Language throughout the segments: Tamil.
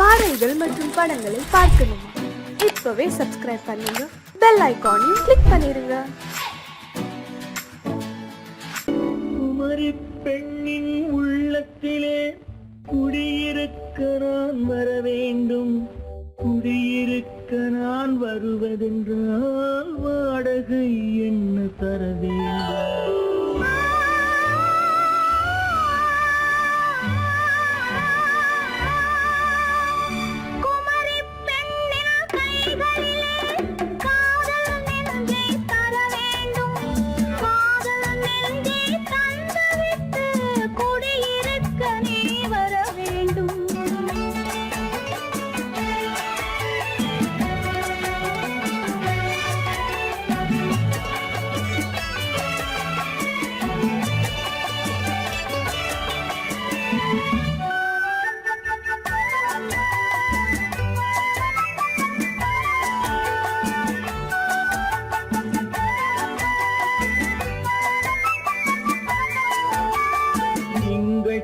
பாடல்கள் மற்றும் படங்களை பார்க்கணுமா? இப்பவே சப்ஸ்கிரைப் பண்ணுங்க, பெல் ஐகானையும் கிளிக் பண்ணிருங்க. குமரி பெண்ணின் உள்ளத்திலே குடியிருக்க நான் வர வேண்டும். குடியிருக்க நான் வருவதென்றால் வாடகை என்ன தர வேண்டும்?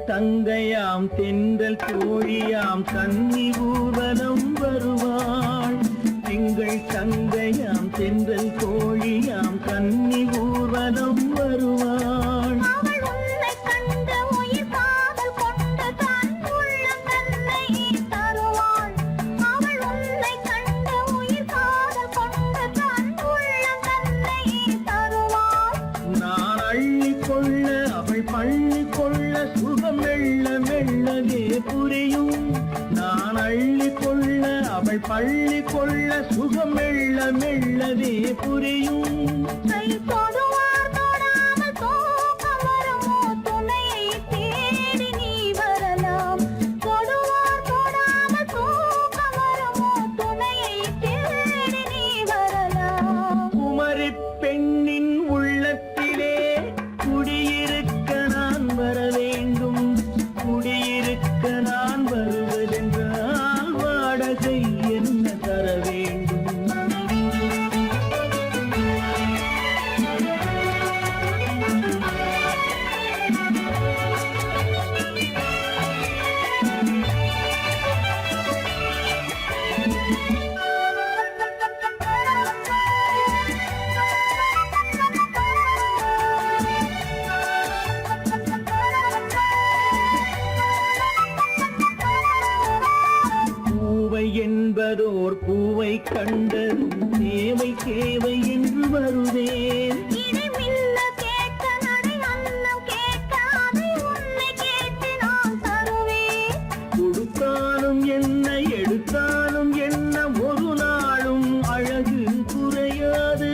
தங்கையாம் தென்றல் தோழியாம் கன்னி ஊர்வலம் வருவாள். எங்கள் தங்கையாம் தென்றல் தோழியாம் கன்னி ஊர்வலம் வருவாள். நான் அள்ளி கொள்ள அவள் பள்ளி கொள்ள சுகம் மெல்ல மெல்லவே புரியும். நான் அள்ளி கொள்ள அவள் பள்ளி கொள்ள சுகம் மெல்ல மெல்லவே புரியும். குமரி பெண்ணின் உள்ளத்திலே குடியிருக்க நான் வர வேண்டும். குடியிருக்க நான் வருவதென்றால் வாடகை என்ன தர வேண்டும்? பூவை என்பதோர் பூவை கண்டதும் தேவை தேவை என்று வருவேன். கொடுத்தாலும் என்ன எடுத்தாலும் என்ன ஒரு நாளும் அழகு குறையாது.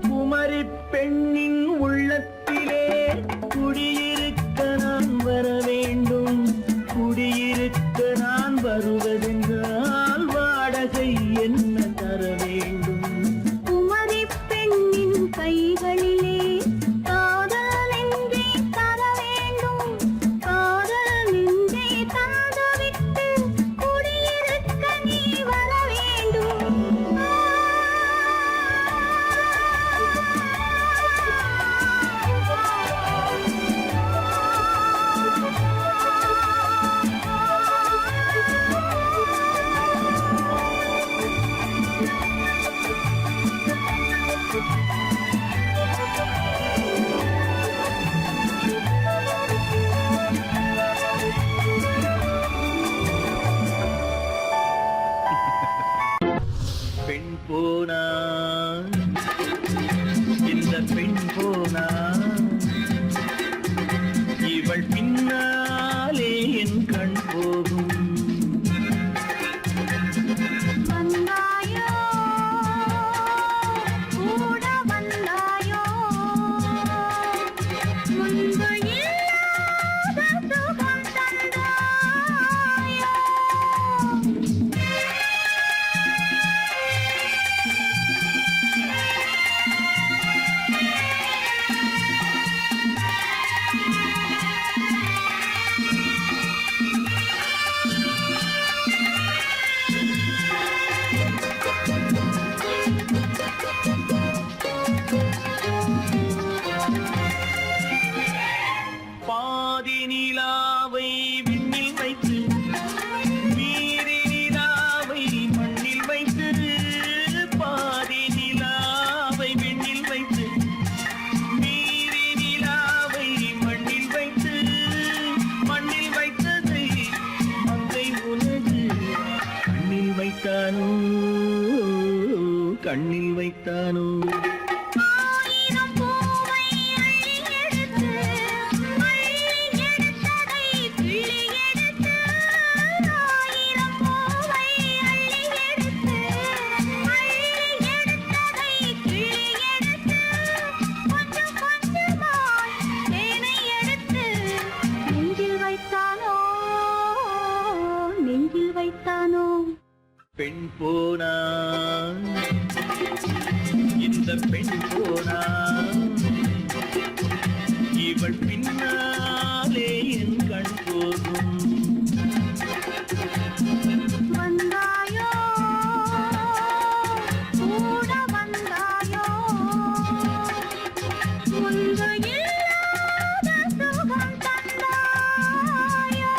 குமரி பெண்ணின் உள்ளத்திலே குடியிருக்க நான் வர வேண்டும். குடியிருக்க நான் வருவதென்றால் வாடகை என்ன தர வேண்டும்? குமரி பெண்ணின் கைகளிலே காதல் நெஞ்சை தர வேண்டும். காதல் நெஞ்சை தந்துவிட்டு குடியிருக்க நீ வர வேண்டும். பெண் போனா இந்த பெண் போனா இவள் பின்னாலே என் கண் போகும். வந்தாயோ கூட வந்தாயோ முன்பு இல்லாத சுகம் தந்தாயோ. கண்ணில் வைத்தானோ ஆயிரம் பூவை அள்ளி எடுத்து அள்ளி எடுத்ததை கிள்ளி எடுத்து ஆயிரம் பூவை அள்ளி எடுத்து அள்ளி எடுத்ததை கிள்ளி எடுத்து கொஞ்சம் கொஞ்சமாய் தேனை எடுத்து நெஞ்சில் வைத்தானோ நெஞ்சில் வைத்தானோ பெண் போனா இந்த பெண் போனா இவள் பின்னாலே என் கண் போகும் வந்தாயோ கூட வந்தாயோ முன்பு இல்லாத சுகம் தந்தாயோ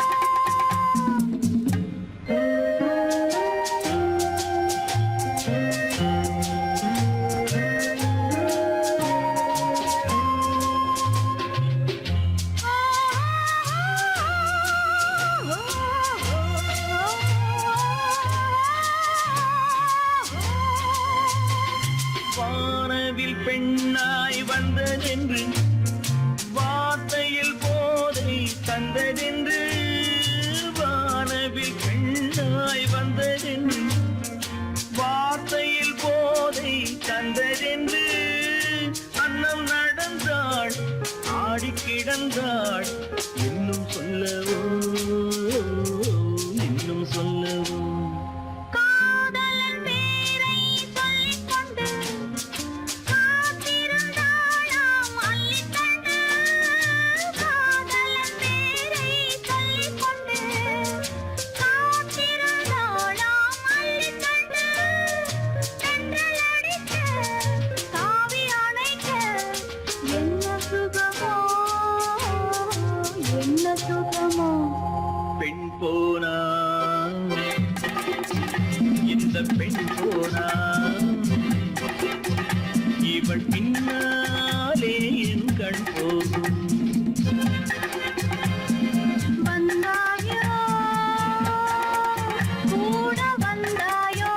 வானவில் பெண்ணாய் வந்ததென்று வார்த்தையில் போதை தந்ததென்று வானவில் பெண்ணாய் வந்ததென்று வார்த்தையில் போதை தந்ததென்று அன்னம் நடந்தாள் ஆடி கிடந்தாள் இன்னும் சொல்லவோ இன்னும் சொல்லவோ காதலன் பேரை சொல்லிக் கொண்டு காத்திருந்தாளாம் அள்ளிக்கண்டு காதலன் பேரை சொல்லிக் கொண்டு காத்திருந்தாளாம் அள்ளிக்கண்டு தென்றல் அடிக்க தாவி அணைக்க என்ன சுகமோ என்ன சுகமோ பெண் போனா இந்த பெண் போனா இவள் பின்னாலே என் கண் போகும் வந்தாயோ கூட வந்தாயோ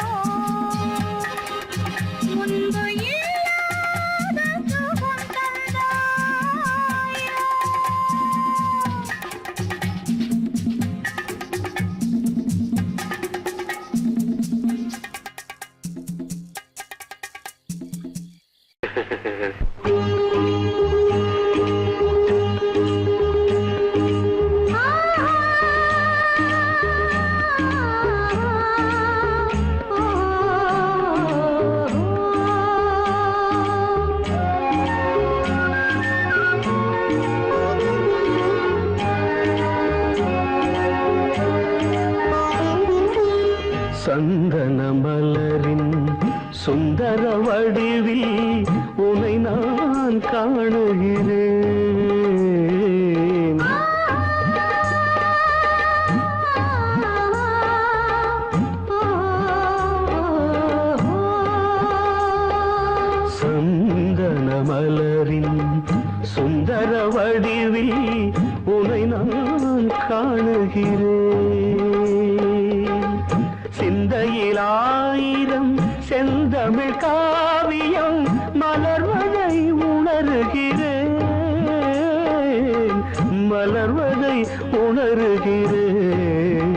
முன்பு இல்லாத சுகம் தந்தாயோ சந்தன மலரின் சுந்தர வடிவில் உனை நான் காணுகிறேன் சந்தன மலரின் சுந்தர வடிவில் உனை நான் காணுகிறேன் சிந்தையில் ஆயிரம் செந்தமிழ் காவியம் மலர்வதை உணர்கிறேன் மலர்வதை உணர்கிறேன்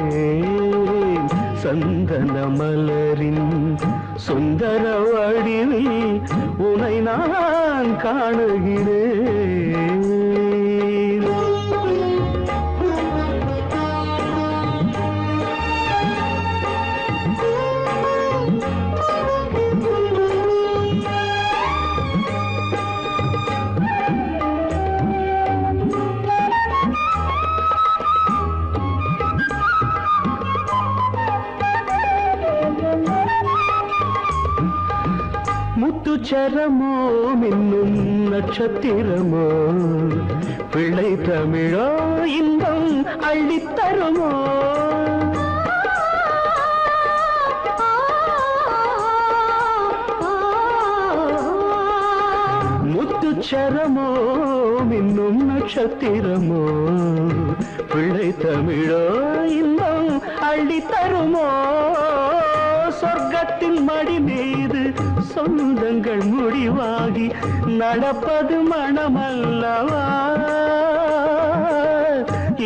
சந்தன மலரின் சுந்தர வடிவில் உனை நான் காணுகிறேன் முத்துச்சரமோ மின்னும் நட்சத்திரமோ பிள்ளை தமிழோ இன்பம் அள்ளித்தருமோ முத்துச்சரமோ மின்னும் நட்சத்திரமோ பிள்ளை தமிழோ இன்பம் அள்ளித்தருமோ சொர்க்கத்தின் மடி மீது சொந்தங்கள் முடிவாகி நடப்பது மனமல்லவா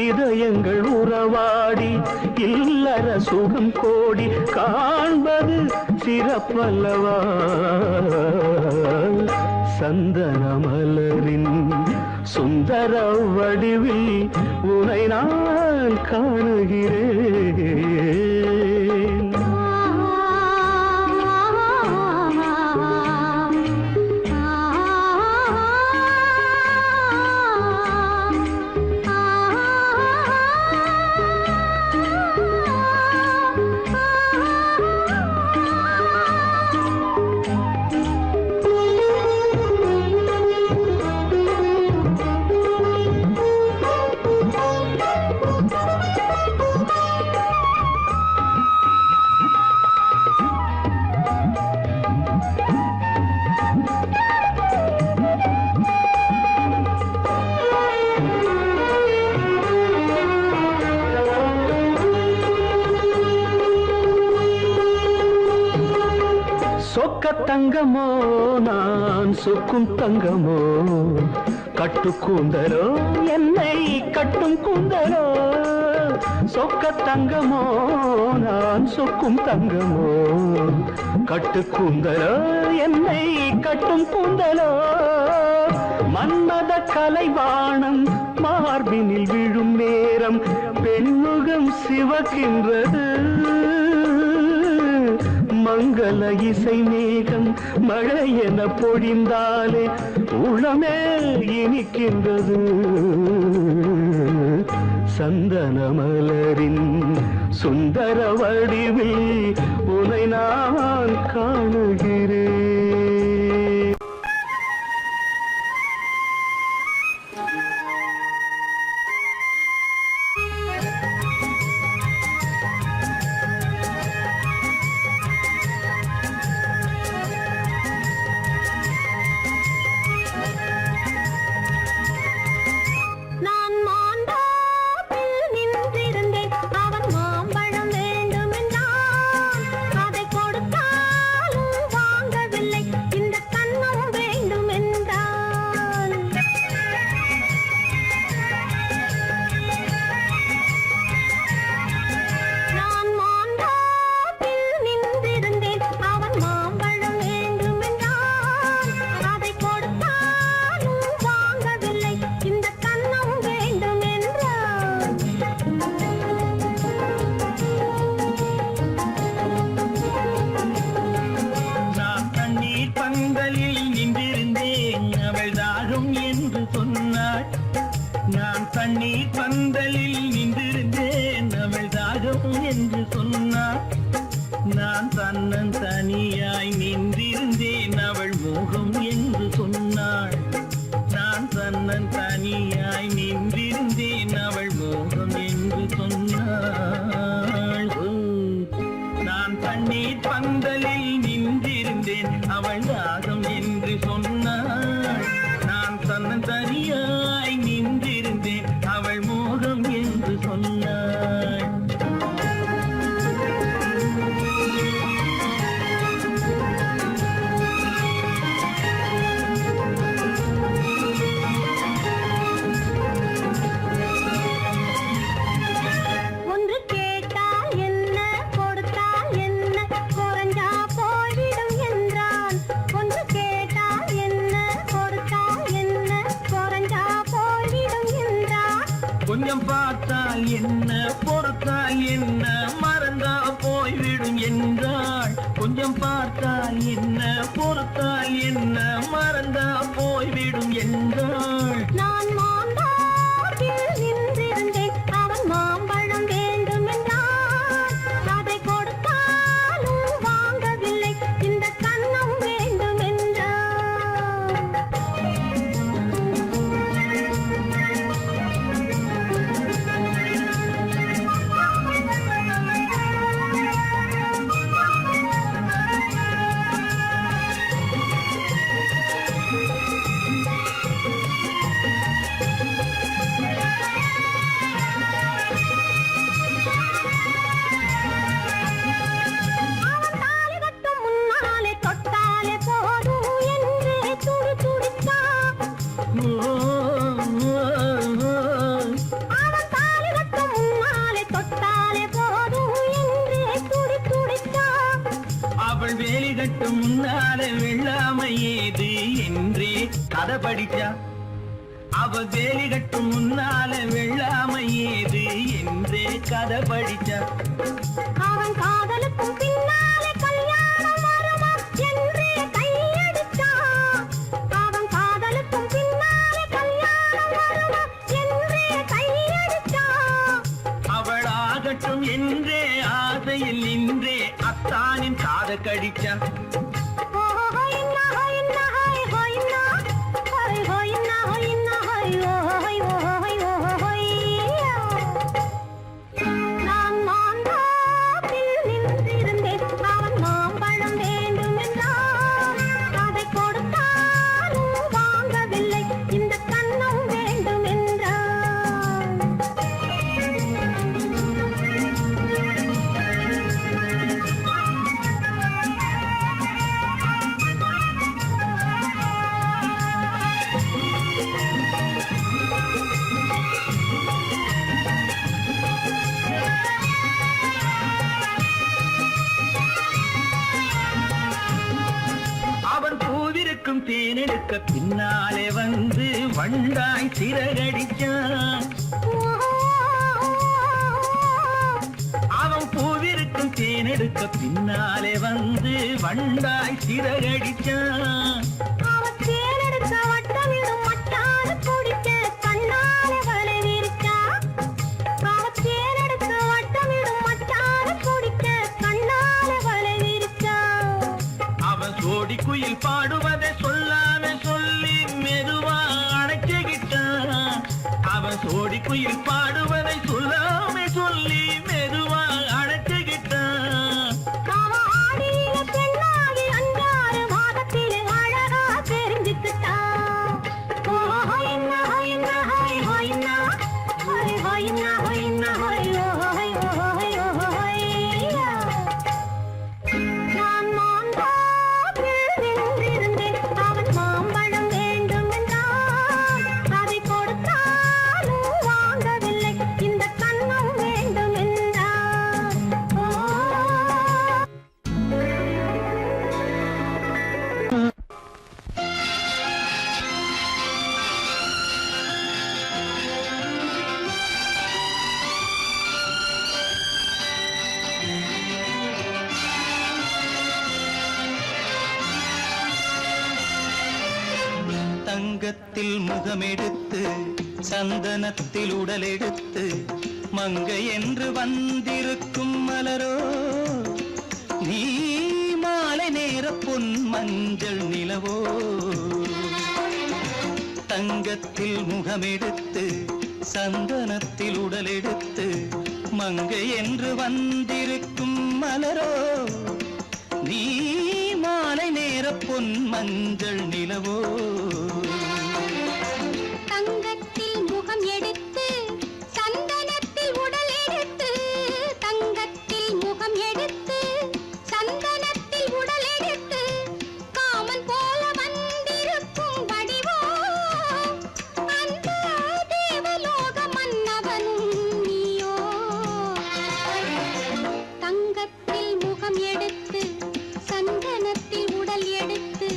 இதயங்கள் உறவாடி இல்லற சுகம் கோடி காண்பது சிறப்பல்லவா சந்தன மலரின் சுந்தர வடிவில் உனை நான் காணுகிறேன் சொக்க தங்கமோ நான் சொக்கும் தங்கமோ கட்டு கூந்தலோ என்னை கட்டும் கூந்தலோ சொக்க தங்கமோ நான் சொக்கும் தங்கமோ கட்டு கூந்தலோ என்னை கட்டும் கூந்தலோ மன்மத கலைவாணம் மார்பினில் விழும் நேரம் பெண்முகம் சிவக்கின்றது மங்கள இசை மேகம் மழை என பொழிந்தாலே உளமே இனிக்கின்றது சந்தன மலரின் சுந்தர வடிவில் உனை நான் காணுகிறேன் தண்ணீர் பந்தலில் நின்றிருந்தேன் அவள் தாகம் என்று சொன்னாள் நான் தன்னன் தனியாய் நின்றிருந்தேன் அவள் மோகம் என்று சொன்னாள் நான் தன்னன் தனியாய் நின்றிருந்தேன் அவள் மோகம் என்று சொன்னாள் நான் தண்ணீர் பந்தலில் நின்றிருந்தேன் அவள் தாகம் என்று சொன்னாள் நான் தன்னன் தனியாய் நின்றிருந்தேன் அவள் மோகம் என்று சொன்னாள் ஒன்று கேட்டால் என்ன கொடுத்தால் என்ன குறைஞ்சா போய்விடும் என்றான் ஒன்று கேட்டால் என்ன கொடுத்தால் என்ன குறைஞ்சா போய்விடும் என்றான் கொஞ்சம் பார்த்தால் என்ன பொறுத்தால் என்ன மறந்தா போய்விடும் என்றாள் கொஞ்சம் பார்த்தால் என்ன பொறுத்தால் என்ன மறந்தா போய்விடும் என்றாள் நான் மாந்தாப்பில் நின்றிருந்தேன் அவன் மாம்பழம் வேண்டும் என்றான் அதை கொடுத்தாலும் வாங்கவில்லை இந்த கன்னம் வேண்டும் என்றான் அவன் தாலி கட்டும் முன்னாலே தொட்டாலே போதும் என்றே துடி துடித்தான். அவள் வேலி கட்டும் முன்னாலே வெள்ளாமை ஏது என்றே கதை படிச்சா. அவள் வேலி கட்டும் முன்னாலே வெள்ளாமை ஏது என்றே கதை படிச்சா. அவன் காதலுக்கும் பின்னாலே கல்யாணம் வருமா என்றே கையடித்தான். அவன் காதலுக்கும் பின்னாலே கல்யாணம் வருமா என்றே கையடித்தான். அவள் ஆகட்டும் என்றே ஆசையில் நின்றே அத்தானின் காத கடிச்சா. நான் மாந்தாப்பில் நின்றிருந்தேன். அவன் மாம்பழம் வேண்டும் என்றான். அதை கொடுத்தாலும் வாங்கவில்லை. இந்த கன்னம் வேண்டும் என்றான். அவன் பூவிருக்கும் தேனெடுக்க பின்னாலே வந்து வண்டாய் சிறகடிச்சான். அவன் பூவிருக்கும் தேனெடுக்க பின்னாலே வந்து வண்டாய் சிறகடிச்சான். அவன் தேனெடுக்க வட்டமிடும் மட்டான குடிக்க கண்ணாலே வலை விரிச்சா. அவன் தேனெடுக்க வட்டமிடும் மட்டான குடிக்க கண்ணாலே வலை விரிச்சா. அவன் சோடி குயில் பாடுவதை சொல்லாம சொல்லி மெதுவா அணைச்சுகிட்டான். அவன் சோடி குயில் பாடுவதை சொல்லாம சொல்லி மெதுவா அணைச்சுகிட்டான். அவன் ஆடிய பெண்ணாகி 5-6 மாதத்திலே அழகா தெரிஞ்சுக்கிட்டா. நான் மாந்தாப்பில் நின்றிருந்தேன். அவன் மாம்பழம் வேண்டும் என்றான். அதை கொடுத்தாலும் வாங்கவில்லை. இந்த கன்னம் வேண்டும் என்றான். தங்கத்தில் முகமெடுத்து சந்தனத்தில் உடலெடுத்து மங்கை என்று வந்திருக்கும் மலரோ நீ மாலை நேர பொன் மஞ்சள் நிலவோ. தங்கத்தில் முகமெடுத்து சந்தனத்தில் உடலெடுத்து மங்கை என்று வந்திருக்கும் மலரோ நீ மாலை நேர பொன் மஞ்சள் நிலவோ. தங்கத்தில் முகம் எடுத்து சந்தனத்தில் உடல் எடுத்து. தங்கத்தில் முகம் எடுத்து சந்தனத்தில் உடல் எடுத்து காமன் போல வந்திருக்கும் வடிவோ அந்த தேவலோக மன்னவனும் நீயோ. தங்கத்தில் முகம் எடுத்து சந்தனத்தில் உடல் எடுத்து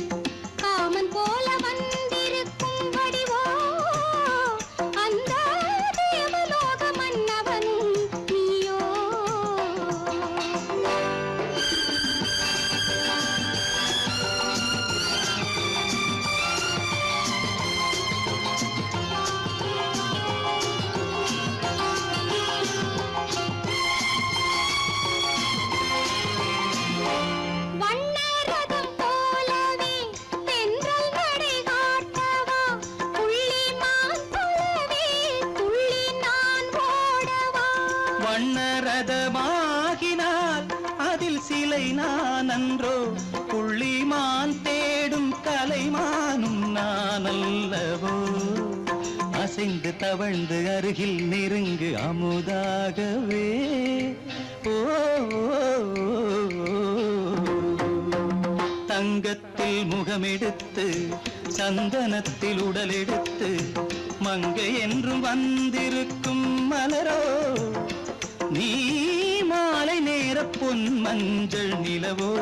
காமன் போல வந்திருக்கும் வடிவோ அந்த தேவலோக மன்னவனும் நீயோ. வண்ணரதம் போலவே தென்றல் நடை காட்டவா. புள்ளிமான் போலவே துள்ளி நான் ஓடவா. வண்ணரதமாகினால் அதில் சிலை நான் அன்றோ புள்ளிமான் தேடும் கலைமானும் நான் அல்லவோ. அசைந்து தவழ்ந்து அருகில் நெருங்கு அமுதாகவே. ஓ தங்கத்தில் முகமெடுத்து சந்தனத்தில் உடலெடுத்து மங்கை என்றும் வந்திருக்கும் மலரோ நீ மாலை நேர பொன் மஞ்சள் நிலவோ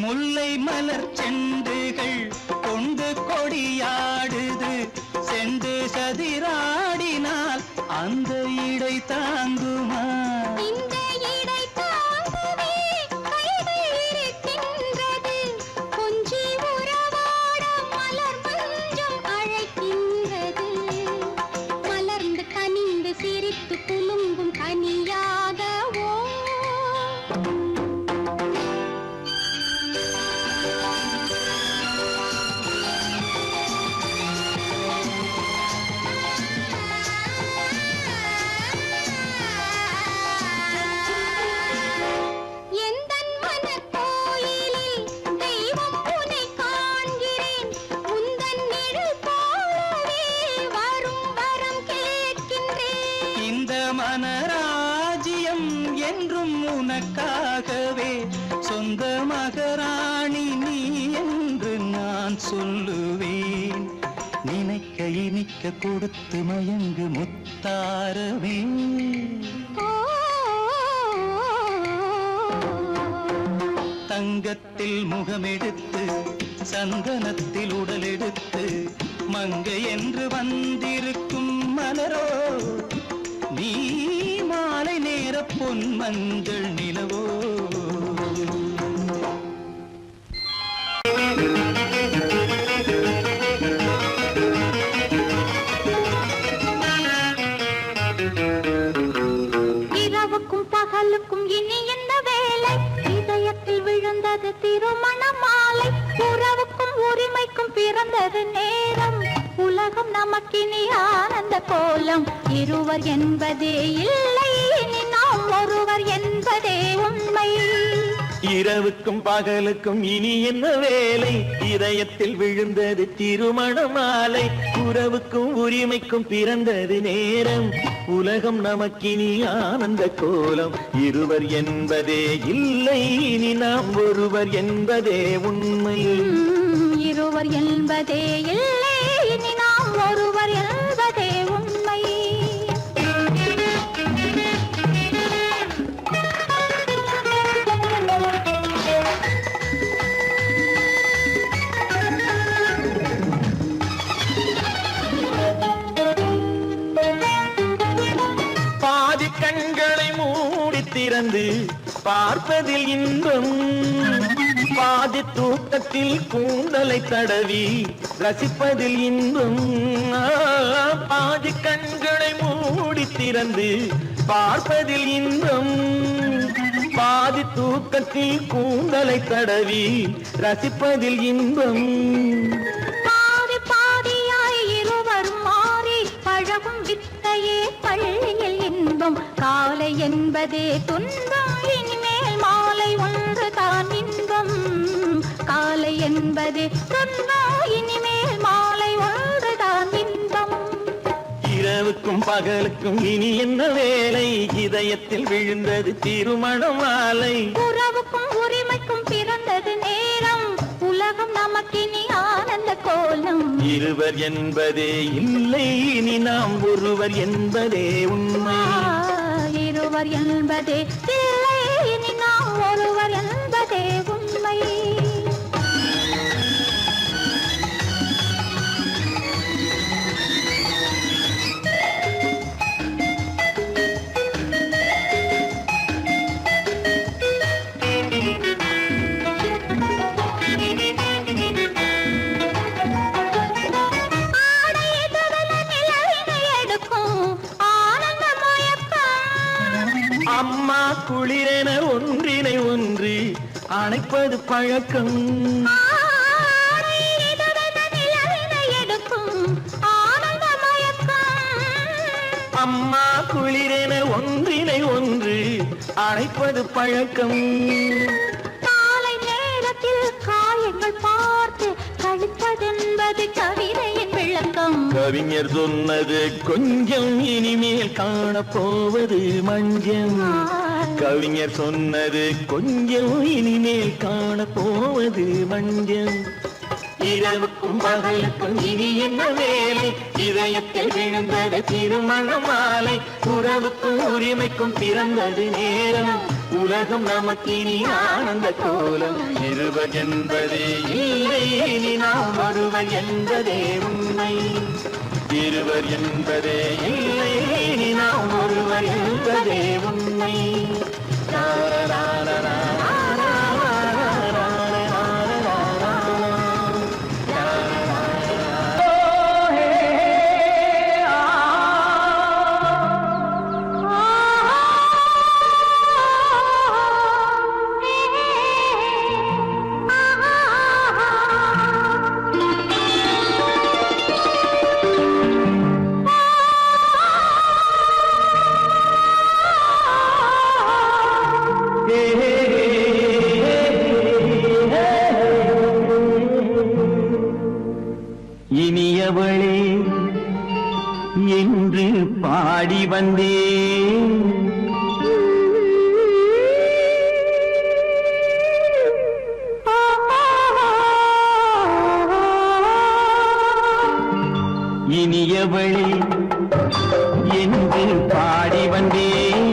முல்லை மலர் செண்டுகள் கொண்டு கொடியாடுது செண்டு சதிராடினால் அந்த இடை தாங்குமா இந்த இடை தாங்குவே கைகள் இருக்கின்றது கொஞ்சி உறவாட மலர் மஞ்சம் அழைக்கின்றது மலர்ந்து கனிந்து சிரித்து குலுங்கும் கனியாகவோ மனராஜ்யம் என்றும் உனக்காகவே சொந்த மகராணி நீ என்று நான் சொல்லுவேன் நினைக்க இனிக்க கொடுத்து மயங்கு முத்தாரவே தங்கத்தில் முகமெடுத்து சந்தனத்தில் உடலெடுத்து மங்கை என்று வந்திருக்கும் மலரோ நீ மாலை நேர பொன் மஞ்சள் நிலவோ இரவுக்கும் பகலுக்கும் இனி என்ன வேலை இதயத்தில் விழுந்தது திருமண மாலை உறவுக்கும் உரிமைக்கும் பிறந்தது நேரம் உலகம் நமக்கினி ஆனந்த கோலம் இருவர் என்பதே இல்லை இனி நாம் ஒருவர் என்பதே உண்மை இரவுக்கும் பகலுக்கும் இனி என்ன வேலை இதயத்தில் விழுந்தது திருமண மாலை உறவுக்கும் உரிமைக்கும் பிறந்தது நேரம் உலகம் நமக்கினி ஆனந்த கோலம் இருவர் என்பதே இல்லை இனி நாம் ஒருவர் என்பதே உண்மை இருவர் என்பதே இல்லை இனி நாம் ஒருவர் என்பதே உண்மை பாதி கண்களை மூடி திறந்து பார்ப்பதில் இன்பம் பாதி தூக்கத்தில் கூந்தலை தடவி ரசிப்பதில் இன்பம் பாதி கண்களை மூடி திறந்து பார்ப்பதில் இன்பம் பாதி தூக்கத்தில் கூந்தலை தடவி ரசிப்பதில் இன்பம் பாதி பாதியாய் இருவரும் மாறி பழகும் வித்தையே பள்ளியில் இன்பம் காலை என்பதே துன்பம் இனிமேல் மாலை ஒன்று தான் இன்பம் காலை என்பதே துன்பம் இனிமேல் மாலை ஒன்று தான் இன்பம் இரவுக்கும் பகலுக்கும் இனி என்ன வேலை இதயத்தில் விழுந்தது திருமண மாலை உறவுக்கும் உரிமைக்கும் பிறந்தது நேரம் உலகம் நமக்கினி ஆனந்த கோலம் இருவர் என்பதே இல்லை இனி நாம் ஒருவர் என்பதே உண்மை இருவர் என்பதே இல்லை இனி நாம் ஒருவர் என்பதே உண்மை அம்மா குளிரென ஒன்றினை ஒன்று அணைப்பது பழக்கம் அணைப்பது பழக்கம். காலை நேரத்தில் காயங்கள் பார்த்து கழிப்பதென்பது கவிதையின் விளக்கம். கவிஞர் சொன்னது கொஞ்சம், இனிமேல் காணப்போவது மஞ்சள். கவிஞர் சொன்னது கொஞ்சம், இனிமேல் காணப்போவது மஞ்சள். இரவுக்கும் பகலுக்கும் இனி என்ன வேலை, இதயத்தில் விழுந்தது திருமண மாலை. உறவுக்கும் உரிமைக்கும் பிறந்தது நேரம், உலகம் நமக்கினி ஆனந்த கோலம். இருவர் என்பதே இல்லை, இனி நாம் ஒருவர் என்பதே உண்மை. இருவர் என்பதே இல்லை, இனி நாம் ஒருவர் என்பதே உண்மை. இனியவளே என்று பாடி வந்தேன், இனியவளே என்று பாடி வந்தேன்.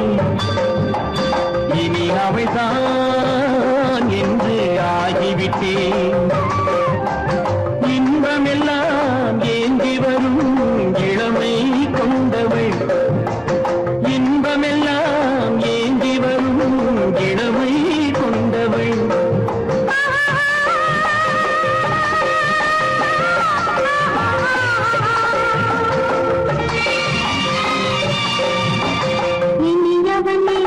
இனி அவள்தான் என்று ஆகிவிட்டேன். இன்பமெல்லாம் ஏந்தி வரும் இளமை கொண்டவள், இன்பமெல்லாம் ஏந்தி வரும் இளமை கொண்டவள். இனியவனே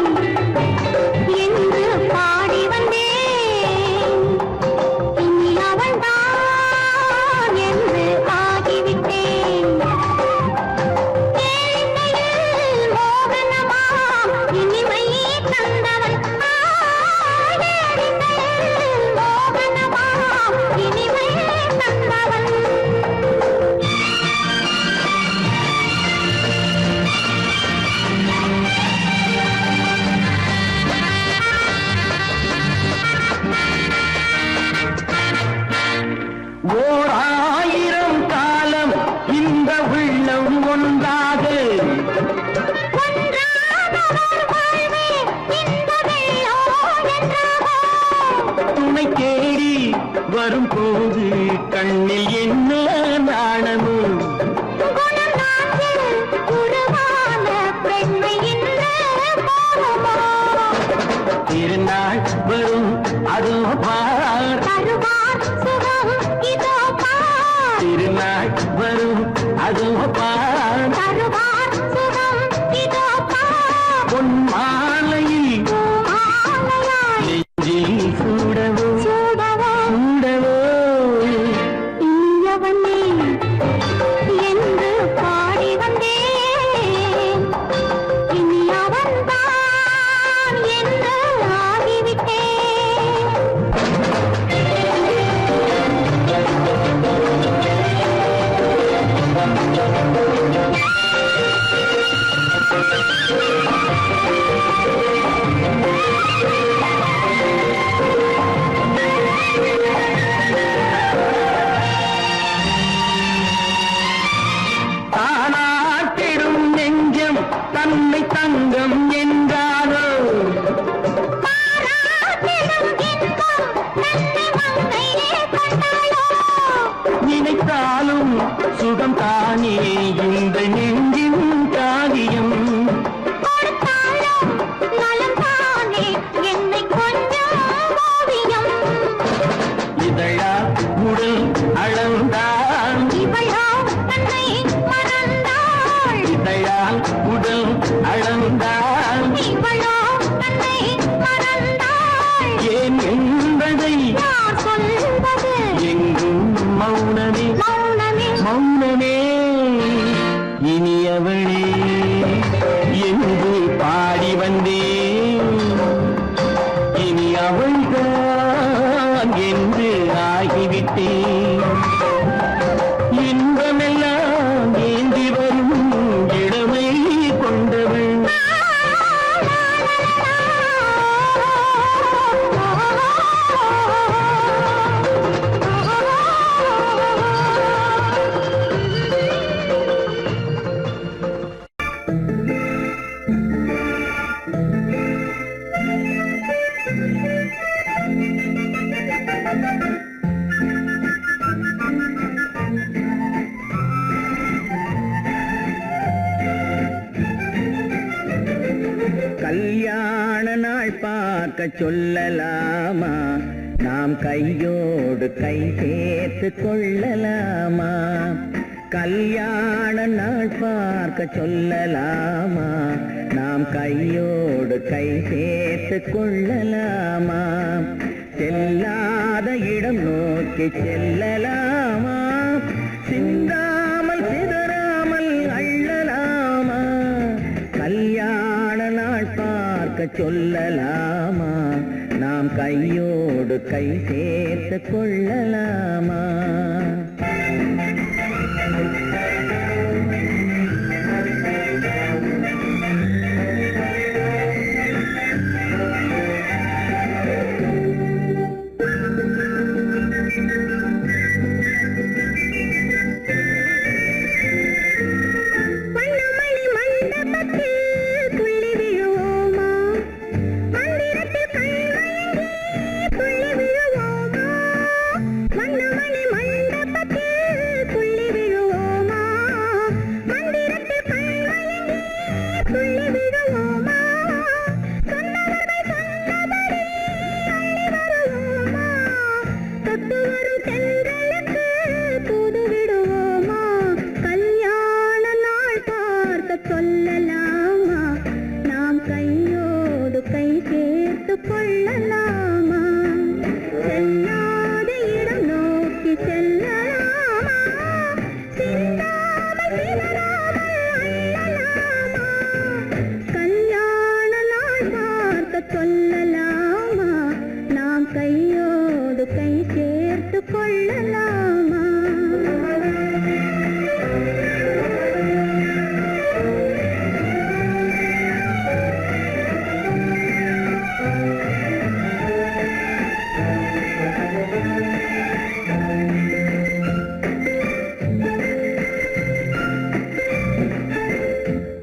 என்று பாடி வந்தேன், இனி அவள்தான் என்று ஆகிவிட்டேன். கேளிக்கையில் மோகனமாம் இனிமை தந்தவன், கேளிக்கையில் மோகனமாம் இனிமை தந்தவன். ஓர் ஆயிரம் காலம் இந்த உள்ளம் ஒன்றாக, துணை தேடி வரும் போது கண்ணில் என்ன நாணமும். திருநாள் வரும் அதோ பார், திருநாள் வரும் அதோ பார். பொன் மாலையில் நெஞ்சில் சூடவோ சூடவோ. இனியவனே என்று பாடி வந்தேன், இனி அவன்தான் என்று ஆகிவிட்டேன். தானாட்டிடும் நெஞ்சம் தன்னை தங்கம் என்றாரோ, நினைத்தாலும் சுகம் தானே இந்த நெஞ்சின் காரியம். இதழா உடல் அளந்தான், இதழால் உடல் அளந்தான். ஏன் என்பதை எங்கும் மௌனமே மௌனமே. இனியவளே என்று பாடி வந்தேன், பார்க்க சொல்லலாமா, நாம் கையோடு கை சேர்த்து கொள்ளலாமா, கல்யாண நாள் பார்க்க சொல்லலாமா, நாம் கையோடு கை சேர்த்து கொள்ளலாமா, செல்லாத இடம் நோக்கி செல்லலாமா, சிந்தாமல் சிதறாமல் அள்ளலாமா, கல்யாண நாள் பார்க்க சொல்லலாமா, நாம் கையோடு கை சேர்த்து கொள்ளலாமா.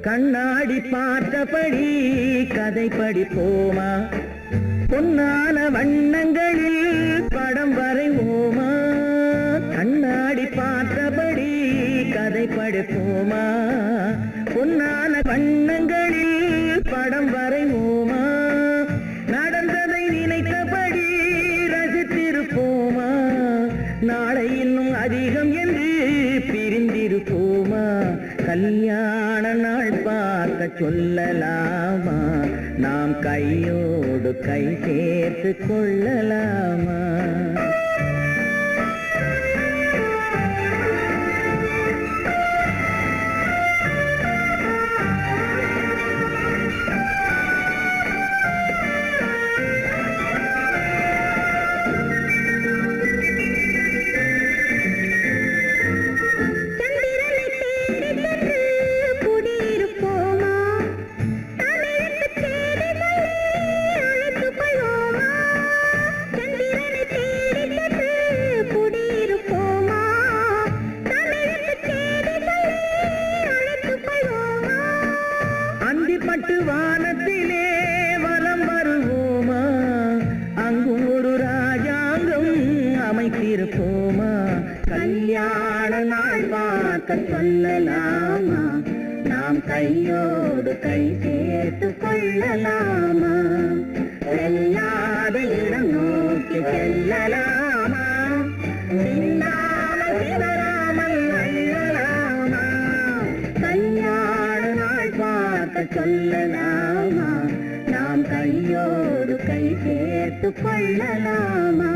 கண்ணாடி பார்த்தபடி கதை படிப்போமா, பொன்னான வண்ணங்களில் படம் வரைவோமா, கண்ணாடி பார்த்தபடி கதை படிப்போமா, பொன்னான வண்ணங்களில் படம் வரைவோமா, நடந்ததை நினைத்தபடி ரசித்திருப்போமா, நாளை இன்னும் அதிகம் என்று பிரிந்திருப்போமா, கல்யாண நாள் பார்க்க சொல்லலாமா, நாம் கையோடு கை சேர்த்து கொள்ளலாமா. வானத்திலே வலம் வருவோமா, அங்கு ஒரு ராஜாங்கம் அமைத்திருப்போமா, கல்யாண நாள் பார்க்க சொல்லலாமா, நாம் கையோடு கை சேர்த்து கொள்ளலாமா, செல்லாத இடம் நோக்கி செல்லலாமா, சிந்தாமல் சிதறாமல் அள்ளலாமா, கல்யாண நாள் பார்க்க சொல்லலாமா, நாம் கையோடு கை சேர்த்து கொள்ளலாமா.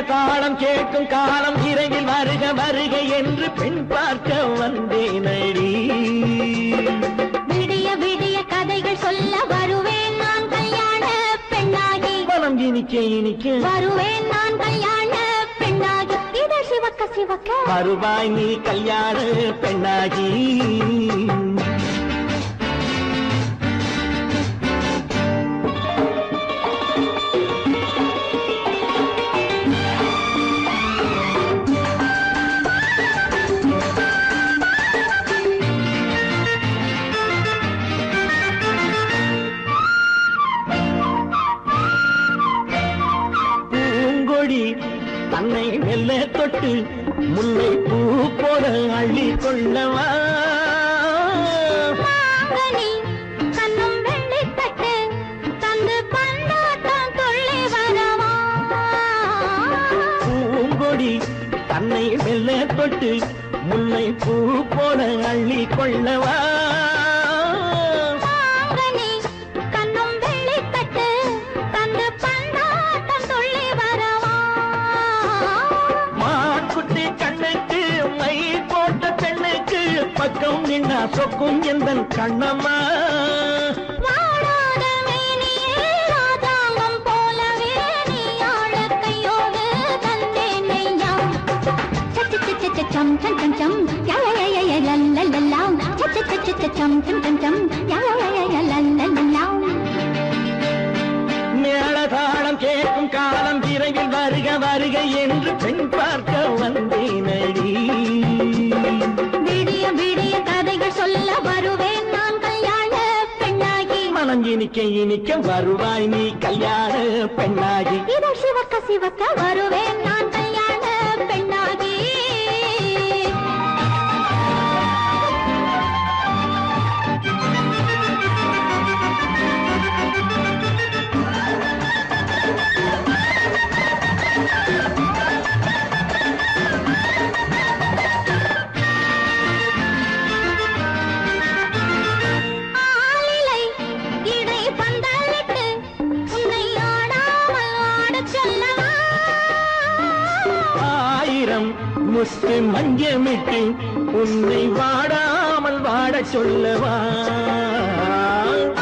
காலம் கேட்கும் காலம் இறையில் வருக வருக என்று பெண் பார்க்க வந்தேனடி. விடிய விடிய கதைகள் சொல்ல வருவேன் நான் கல்யாண பெண்ணாகி, மனம் இனிக்க இனிக்க வருவேன் நான் கல்யாண பெண்ணாகி, இதை சிவக்க சிவக்க வருவாய் நீ கல்யாண பெண்ணாகி. தொட்டு முல்லை பூ போல அள்ளி கொள்ளவா மாங்கனி கண்ணும் வெள்ளித்தட்டு தந்து பந்தாட்டம் துள்ளி வரவா பூங்கொடி தன்னை மெல்ல தொட்டு முல்லை பூ போல அள்ளி கொள்ளவா மாங்கனி கண்ணும் வெள்ளித்தட்டு தந்து பந்தாட்டம் துள்ளி வரவா மாக்குட்டி கண்ணுக்கு மை போட்ட பெண்ணுக்கு பக்கம் நின்னா சொக்கும் எந்தன் கண்ணம்மா வாடாத மேனியே ராஜாங்கம் போலவே நீ ஆழக் கையோடு தந்தேன் நெய்யா. சம் சம் சம் சம் யா யா யா யா லல்லல்லா. சம் சம் சம் சம் யா யா யா யா லல்லல்லா. மேளதாளம் கேட்கும் காலம் விரைவில் வருக வருக என்று பெண் பார்க்க வந்தேனடி விடிய விடிய கதைகள் சொல்ல வருவேன் நான் கல்யாண பெண்ணாகி. மனம் இனிக்க இனிக்க வருவாய் நீ கல்யாண பெண்ணாகி இதழ் சிவக்க சிவக்க வருவேன் நான் கல்யாண பெண்ணாகி. ஆலிலை இடை பந்தலிட்டு உன்னை ஆடாமல் ஆடச் சொல்லவா. ஆயிரம் முத்து மஞ்சமிட்டு உன்னை வாடாமல் வாடச் சொல்லவா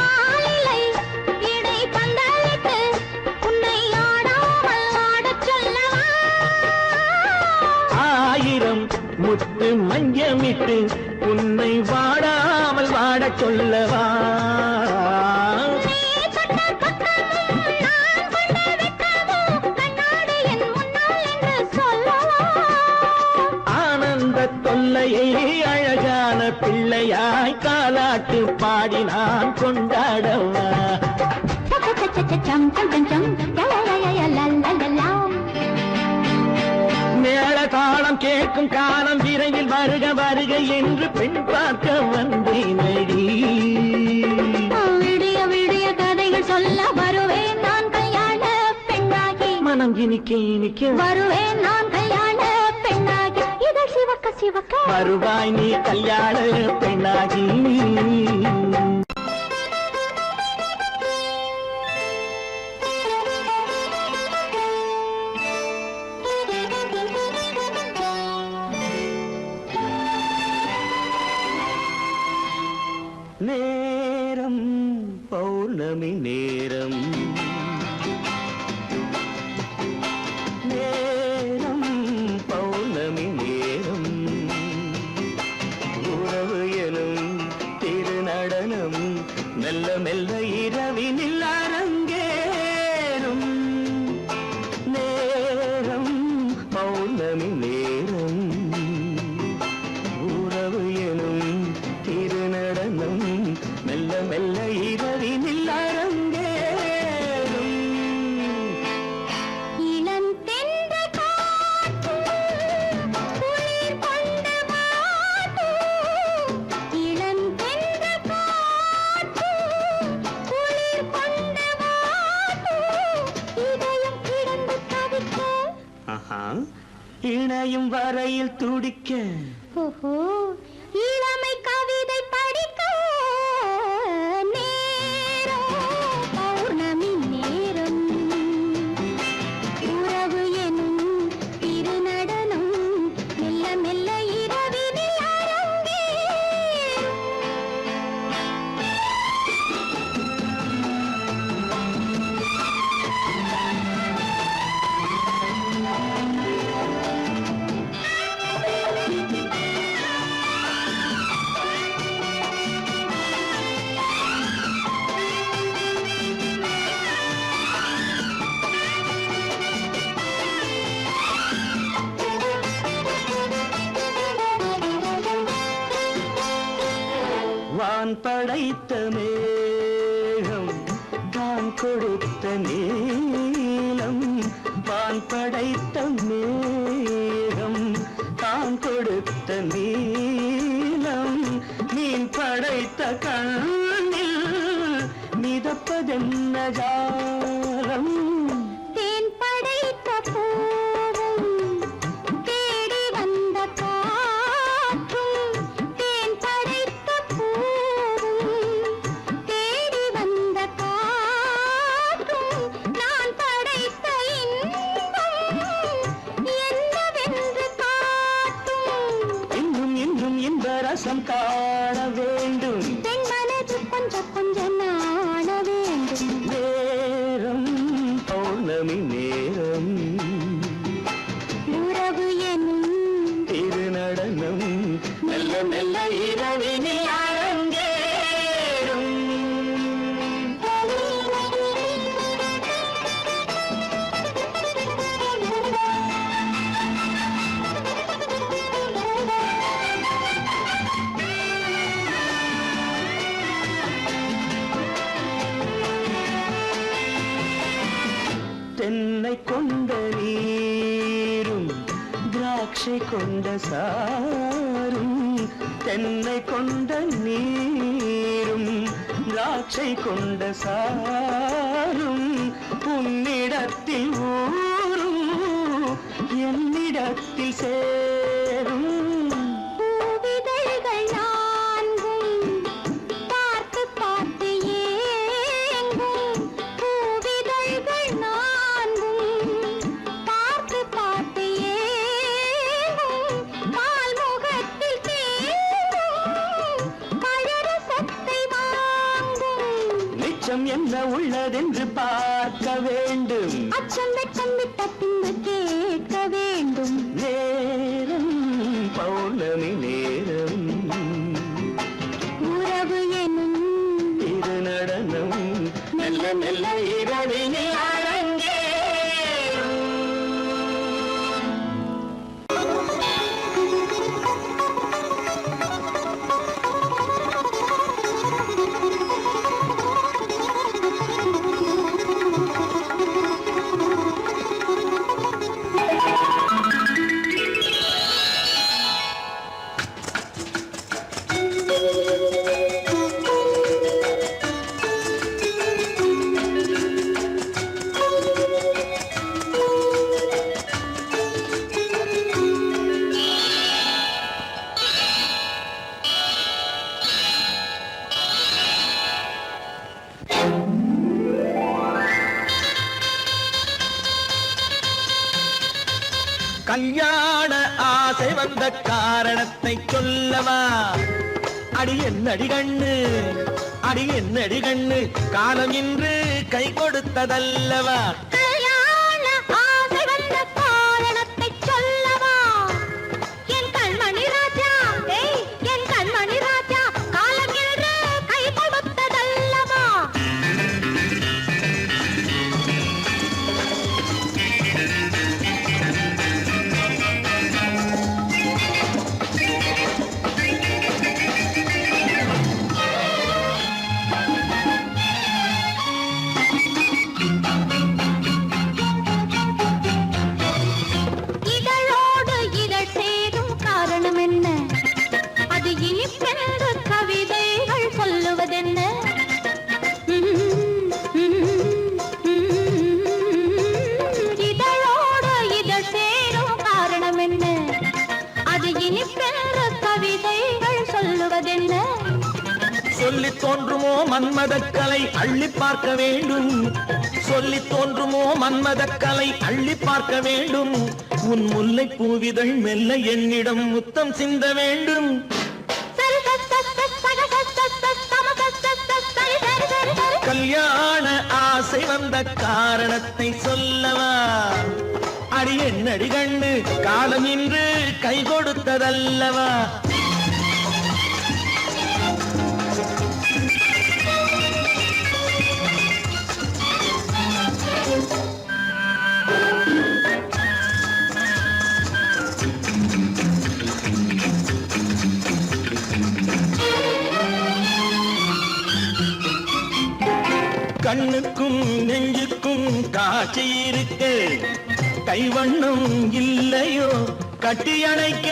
ஆலிலை இடை பந்தலிட்டு உன்னை ஆடாமல் ஆடச் சொல்லவா. ஆயிரம் முத்து மஞ்சமிட்டு உன்னை வாடாமல் வாடச் சொல்லவா நீ தொட்ட பக்கமும் நான் கொண்ட வெட்கமும் கண்ணாடி என் முன்னால் என்று சொல்லவா. ஆனந்த தொல்லையை அழகான பிள்ளையாய் காலாட்டு பாடி நான் கொண்டாடவா சம் சம் சம் சம் யா யா யா யா லல்லல்லா. மேளதாளம் கேட்கும் காலம் விரைவில் வருக வருக என்று பெண் பார்க்க வந்தேனடி விடிய விடிய கதைகள் சொல்ல வருவேன் நான் கல்யாண பெண்ணாகி. மனம் இனிக்க இனிக்க வருவேன் நான் கல்யாண பெண்ணாகி. இதழ் சிவக்க சிவக்க வருவாய் நீ கல்யாண பெண்ணாகி நேரம் பௌர்ணமி நேரம் நேரம் பௌர்ணமி நேரம் உறவு எனும் திருநடனம் மெல்ல மெல்ல இரவினில் அரங்கேறும் நேரம் பௌர்ணமி நேரம் உறவு எனும் திருநடனம் மெல்ல மெல்ல இரவினில் அரங்கேறும் இளம் தென்றல் காற்று குளிர் கொண்டு வாட்டும். இளம் தென்றல் காற்று குளிர் கொண்டு வாட்டும். இதயம் கிடந்து தவிக்க. ஆஹா இணையும் வரையில் துடிக்க ஓஹோ இளமை கவிதை படிக்க. நேரம் பௌர்ணமி நேரம் உறவு எனும் திருநடனம் மெல்ல மெல்ல இரவினில் அரங்கேறும். வான் படைத்த மேகம் தான் கொடுத்த நீலம் வான் படைத்த மேகம் தான் கொடுத்த நீலம் மீன் படைத்த கண்ணில் மிதப்பதென்ன ஜாலம் தேன் படைத்த பூவும் தேடி வந்த காற்றும் தேன் படைத்த பூவும் தேடி வந்த காற்றும் நான் படைத்த இன்பம் என்னவென்று காட்டும் இன்னும் இன்னும் இந்த ரசம் காண வேண்டும் பெண் மனது கொஞ்சம் கொஞ்சம் நாண வேண்டும் நேரம் பௌர்ணமி நேரம் உறவு எனும் திருநடனம் மெல்ல மெல்ல இரவினில் அரங்கேறும் தென்னை கொண்ட நீரும் திராட்சை கொண்ட சாரும் தென்னை கொண்ட நீரும் திராட்சை கொண்ட சாரும் உன்னிடத்தில் ஊரும் என்னிடத்தில் சேரும் பூவிதழ்கள் நான்கும் பார்த்து பார்த்து ஏங்கும் பூவிதழ்கள் நான்கும் பார்த்து பார்த்து ஏங்கும் பால்முகத்தில் தேங்கும் பழரசத்தை வாங்கும் நிச்சம் என்ன உள்ளதென்று பார்க்க வேண்டும் அச்சம் வெச்சம் விட்ட பின்பு கேட்க வேண்டும் நேரம் பௌர்ணமி நேரம் உறவு எனும் திருநடனம் மெல்ல மெல்ல இரவினில் அரங்கேறும் கல்யாண ஆசை வந்த காரணத்தை சொல்லவா அடி என்னடி கண்ணு அடி என்னடி கண்ணு காலம் இன்று கை கொடுத்ததல்லவா கல்யாண ஆசை வந்த காரணத்தை சொல்லவா என் கண்மணி ராஜா என் கண்மணி ராஜா காலம் என்று கை கொடுத்ததல்லவா இதழோடு இதழ் சேரும் காரணம் என்ன அது இனிப்பென்று கவிதைகள் சொல்லுவதென்ன இதழோடு இதழ் சேரும் காரணம் என்ன அது இனிப்பென்று கவிதைகள் சொல்லுவதென்ன சொல்லி தோன்றுமோ மன்மதக்கலை அள்ளி பார்க்க வேண்டும் சொல்லி தோன்றுமோ மன்மதக்கலை அள்ளி பார்க்க வேண்டும் உன் முல்லை பூவிதழ் மெல்ல என்னிடம் முத்தம் சிந்த வேண்டும் கல்யாண ஆசை வந்த காரணத்தை சொல்லவா அடி என்னடி கண்ணு காலம் இன்று கை கொடுத்ததல்லவா கண்ணுக்கும் நெஞ்சுக்கும் காட்சி இருக்கு கைவண்ணம் இல்லையோ கட்டி அணைக்க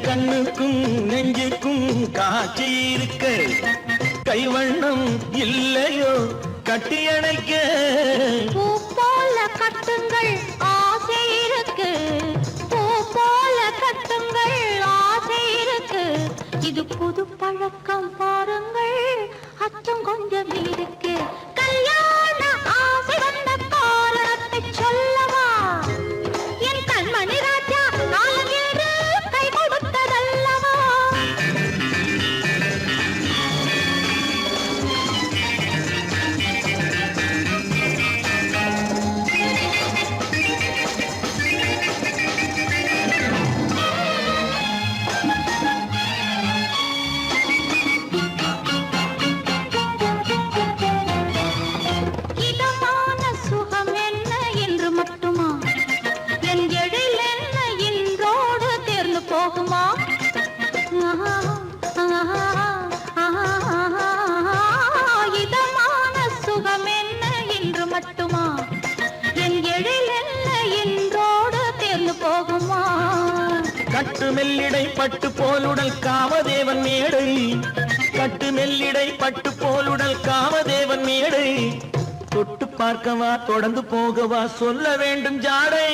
கண்ணுக்கும் நெஞ்சுக்கும் காட்சி இருக்க கைவண்ணம் இல்லையோ கட்டி அணைக்க பூ போல கட்டுங்கள் ஆசை இருக்கு பூ போல கட்டுங்கள் ஆசை இருக்கு இது புது பழக்கம் பாருங்கள் அச்சம் கொஞ்சம் இருக்கு கல்யாண ஆசை வந்த காரணத்தை சொல்லவா என் கண்மணி ராஜா நாளேறு கை கொடுத்ததல்லவா இதமான சுகம் என்ன என்று மட்டுமா என் எழில் என்ன இன்றோடு தேர்ந்து போகுமா இதமான சுகம் என்ன என்று மட்டுமா என் எழில் என்ன இன்றோடு தேர்ந்து போகுமா கட்டு மெல்லிடை பட்டு போலுடல் காமதேவன் மேடை கட்டு மெல்லிடை பட்டு போலுடல் காமதேவன் மேடை தொட்டு பார்க்கவா தொடர்ந்து போகவா சொல்ல வேண்டும் ஜாடை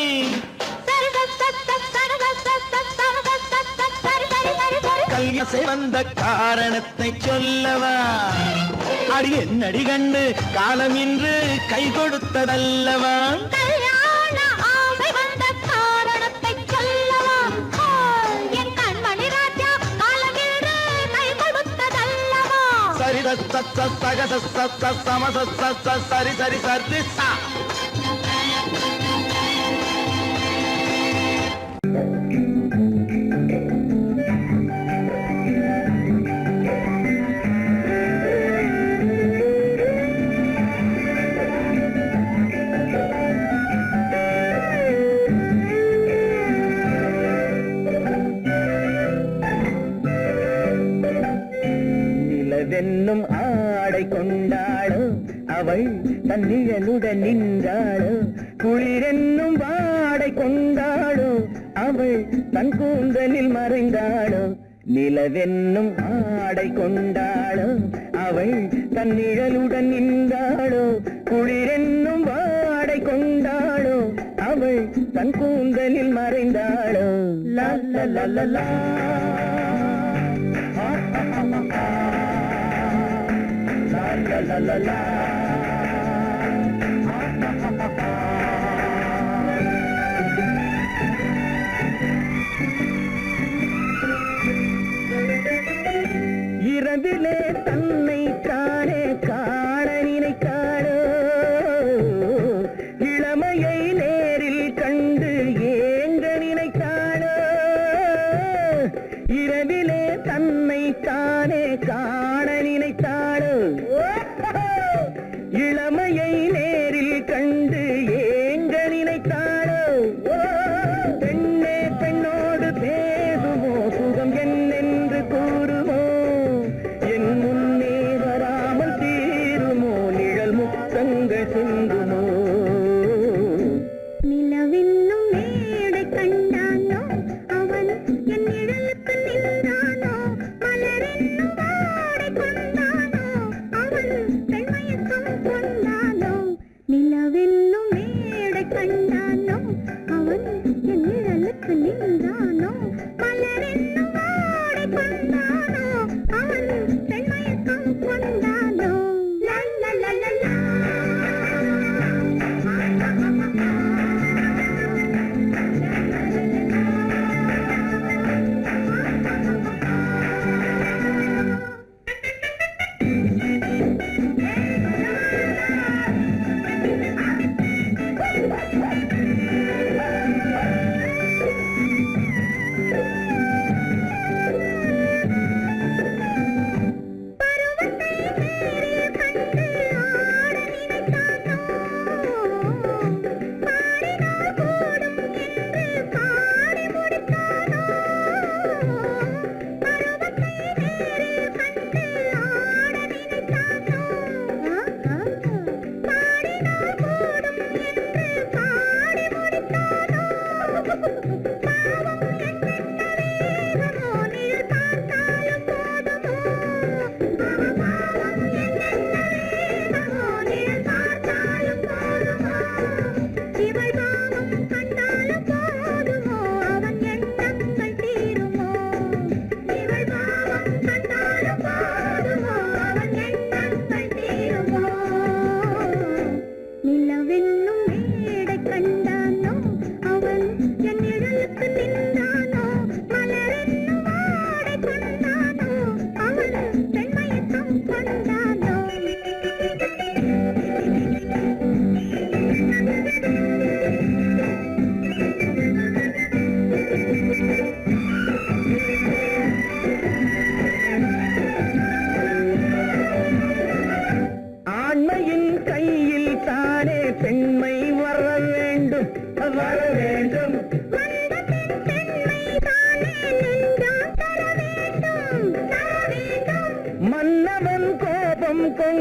கல்யாசை வந்த காரணத்தை சொல்லவா அடி என்னடி கண்டு காலம் இன்று கை கொடுத்ததல்லவா கல்யாண ஆசை வந்த காரணத்தை சொல்லவா என் கண்மணி ராஜா காலமில்லை கை கொடுத்ததல்லவா சரி சக சம சரி சரி சரி சா நிலவென்னும் ஆடை கொண்டாளோ அவள் தன்னிழலுடன் நின்றாளோ குளிரென்னும் வாடை கொண்டாளோ அவள் தன் கூந்தலில் மறைந்தாளோ நிலவென்னும் ஆடை கொண்டாளோ அவள் தன் நிழலுடன் நின்றாளோ குளிரென்னும் வாடை கொண்டாளோ அவள் தன் கூந்தலில் மறைந்தாளோ லா லா லா லா லா la la la la இரவிலே தன்னை காணே காண நினைக்காளோ இளமையை நேரில் கண்டு ஏங்க நினைக்காளோ இரவிலே தன்னை தானே காண நினைத்தாளோ இளமையை நேரில் கண்டு ஏங்க நினைத்தாளோ பெண்ணே பெண்ணோடு பேசுமோ சுகம் என்னென்று கூறுமோ என் முன்னே வராமல் தீருமோ நிழல் முத்தங்கள் சிந்துமோ நிலவென்னும் மேடை கண்டானோ அவன் என் நிழலுக்கு நின்றானோ மலரென்னும் வாடை கொண்டானோ அவன் பெண்மயக்கம் கொண்டானோ நிலவென்னும் மேடை கண்டானோ அவன் என் நிழலுக்கு நின்றானோ மலரென்னும் வாடை கொண்டானோ அவன் பெண்மயக்கம் கொண்டானோ லா லா லா லா லா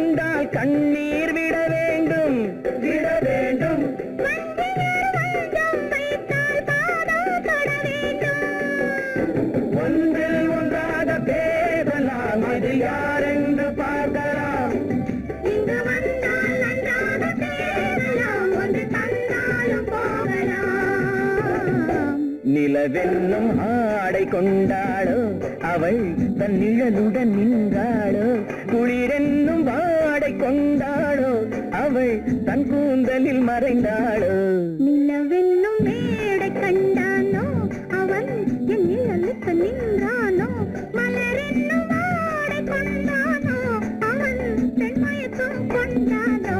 வந்தால் கண்ணீர் விட வேண்டும் விட வேண்டும். ஒன்றில் ஒன்றாக பேசலாம், அது யாரென்று பார்க்கலாம். இங்கு வந்தால் நன்றாக பேசலாம், ஒன்று தந்தாலும் போகலாம். நிலவென்னும் ஆடை கொண்டாளோ அவள் தன் நிழலுடன் நின்றாளோ, குளிரென்னும் வாடை கொண்டாளோ அவள் தன் கூந்தலில் மறைந்தாளோ. நிலவென்னும் மேடை கண்டானோ அவன் என் நிழலுக்கு நின்றானோ, மலரென்னும் வாடை கொண்டானோ அவன் பெண்மயக்கம் கொண்டானோ.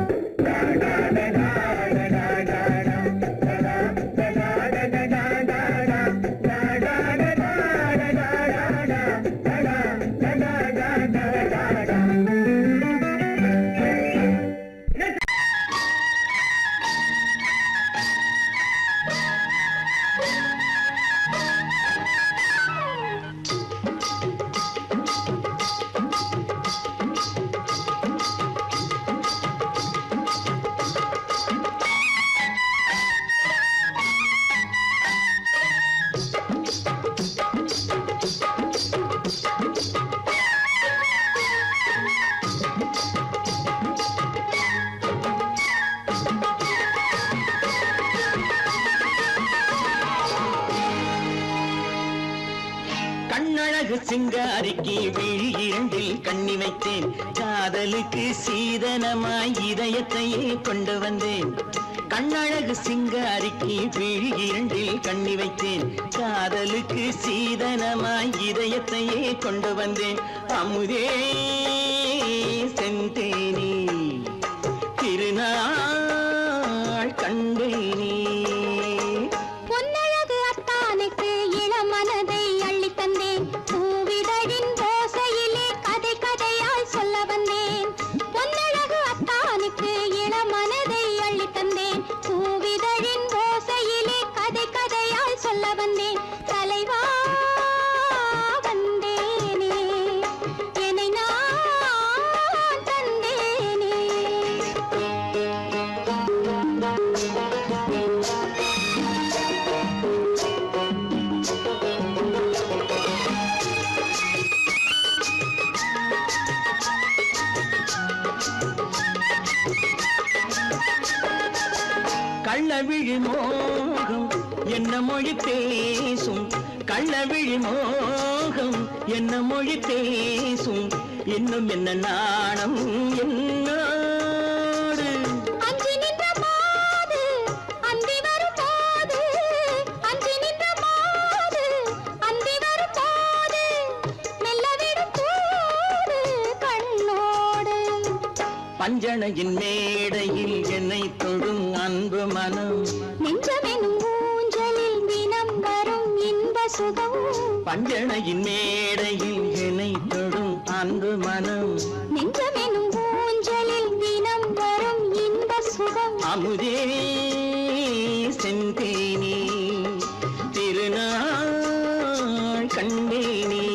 கண்ணழகு சிங்காரிக்கு விழி இரண்டில் கண்ணி வைத்தேன், காதலுக்கு சீதனமாய் இதயத்தையே கொண்டு வந்தேன். கண்ணழகு சிங்காரிக்கு விழி இரண்டில் கண்ணி வைத்தேன், காதலுக்கு சீதனமாய் இதயத்தையே கொண்டு வந்தேன். அமுதே செந்தேனே திருநாள் கண்டேனே. பொன்னழகு அத்தானுக்கு இளமனதை அள்ளி தந்தேன், பூவிதழின் ஓசையிலே கதை கதையாய் சொல்ல வந்தேன். பொன்னழகு அத்தானுக்கு இளமனதை அள்ளி தந்தேன், பூவிதழின் ஓசையிலே கதை கதையாய் சொல்ல வந்தேன். தலைவா வந்தேனே, என்னை நான் தந்தேனே. கள்ளவிழி மோகம் என்ன மொழி பேசும், கள்ளவிழி மோகம் என்ன மொழி பேசும், இன்னும் என்ன நாணம் என்னோடு. அஞ்சி நின்ற மாது அந்தி வரும் போது, அஞ்சி நின்ற மாது அந்தி வரும் போது, மெல்ல விடும் போது கண்ணோடு. பஞ்சணையின் மேடையில் என்னை தொடும் அன்பு மனம், நெஞ்சமெனும் ஊஞ்சலில் தினம் வரும் இன்ப சுகம். பஞ்சணையின் மேடையில் என்னை தொடும் அன்பு மனம், நெஞ்சமெனும் ஊஞ்சலில் தினம் வரும் இன்ப சுகம். அமுதே செந்தேனே திருநாள் கண்டேனே.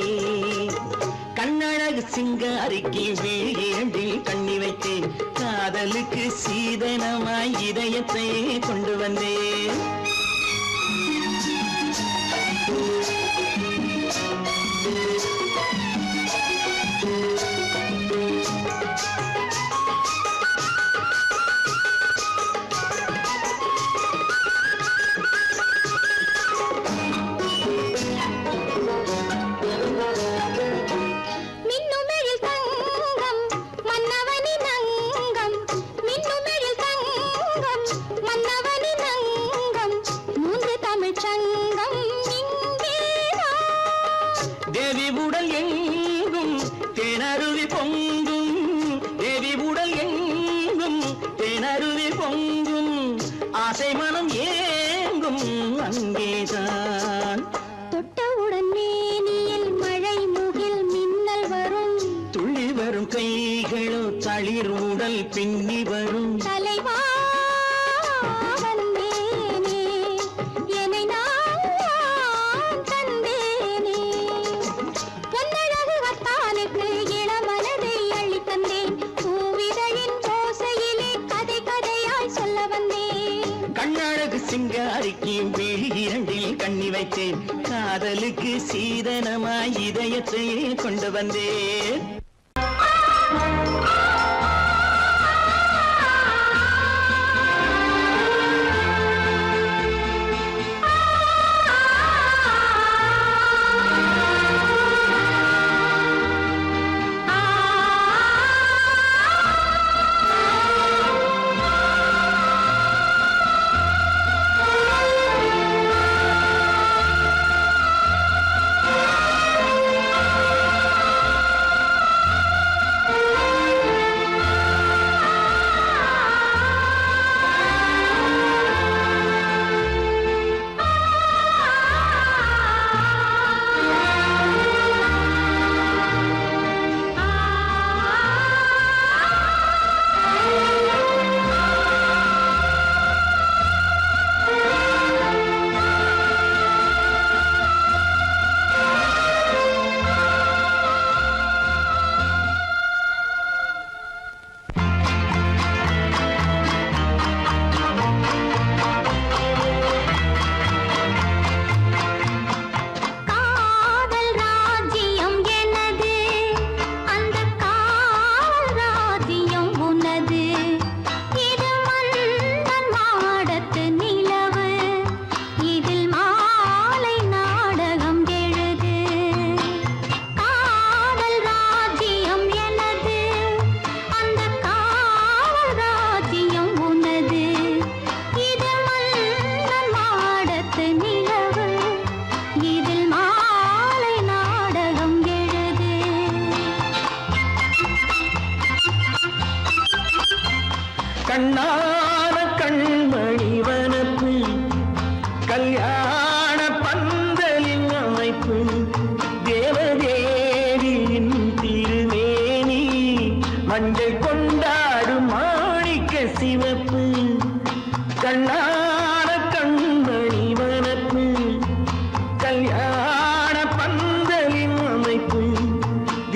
கண்ணழகு சிங்காரிக்கு விழி இரண்டில் கண்ணி வைத்தேன், காதலுக்கு சீதனமாய் இதயத்தை கொண்டு வந்தேன். மின்னுமெழில் தங்கம் மன்னவனின் அங்கம், மின்னுமெழில் தங்கம் மன்னவனின் அங்கம், மூன்று தமிழ்ச் சங்கம் இங்கேதான். தேவி உடல் எங்கும் தேனருவி பொங்கும், தேவி உடல் எங்கும் தேனருவி பொங்கும், ஆசை மனம் ஏங்கும் அங்கேதான். தொட்டவுடன் மேனியில் மழை முகில் மின்னல் வரும், துள்ளி வரும் கைகளோ தளிர் உடல் பின்னி வரும். தலைவா வந்தேனே, என்னை நான் தந்தேனே. பொன்னழகு வத்தானுக்கு இளமனதை அள்ளி தந்தேன், பூவி சிங்காரிக்கு விழி இரண்டில் கண்ணி வைத்தேன் காதலுக்கு சீதனமாய் இதயத்தையே கொண்டு வந்தேன் கண்ணான கண்மணி வனப்பு கல்யாண பந்தலின் அமைப்பு தேவதேவியின் திருமேனி மஞ்சள் கொண்டாடும் மாணிக்க சிவப்பு கண்ணான கண்மணி வனப்பு கல்யாண பந்தலின் அமைப்பு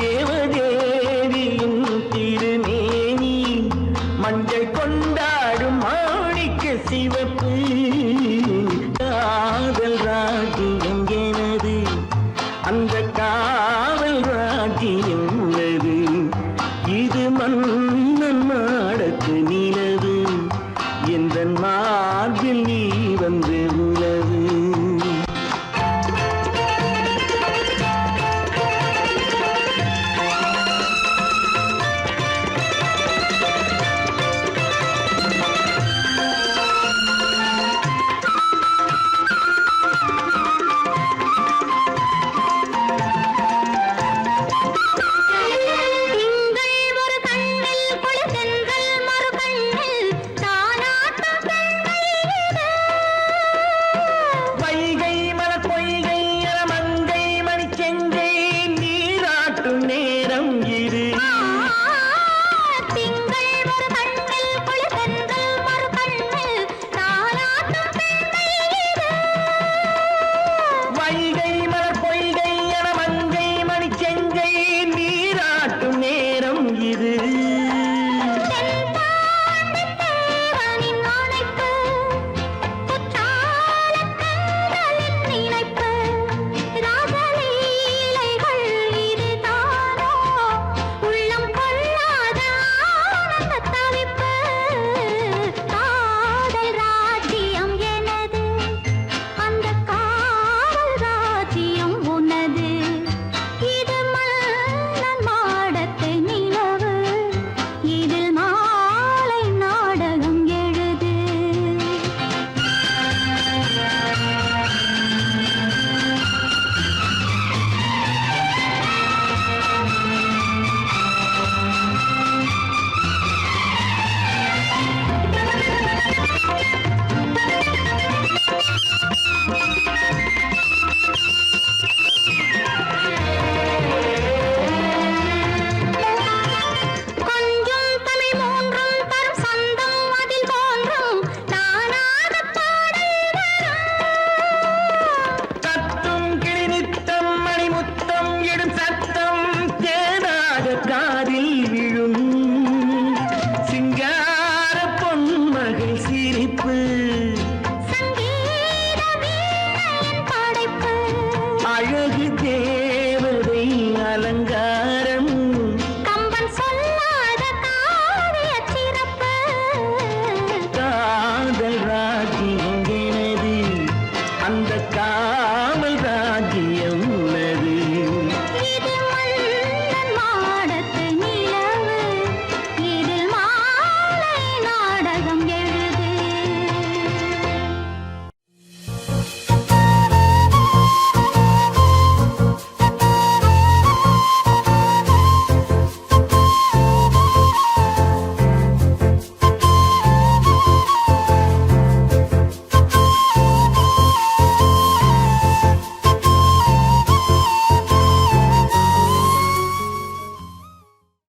தேவதேவியின் திருமேனி மஞ்சள் கொண்டாடும் மாணிக்க சிவப்பு காதல் ராஜ்யம் எனது அந்த காவல் ராஜ்யம் உள்ளது இது மன்னன் நாடத்து நிலவு எந்த மார்பில் நீ வந்து உலவு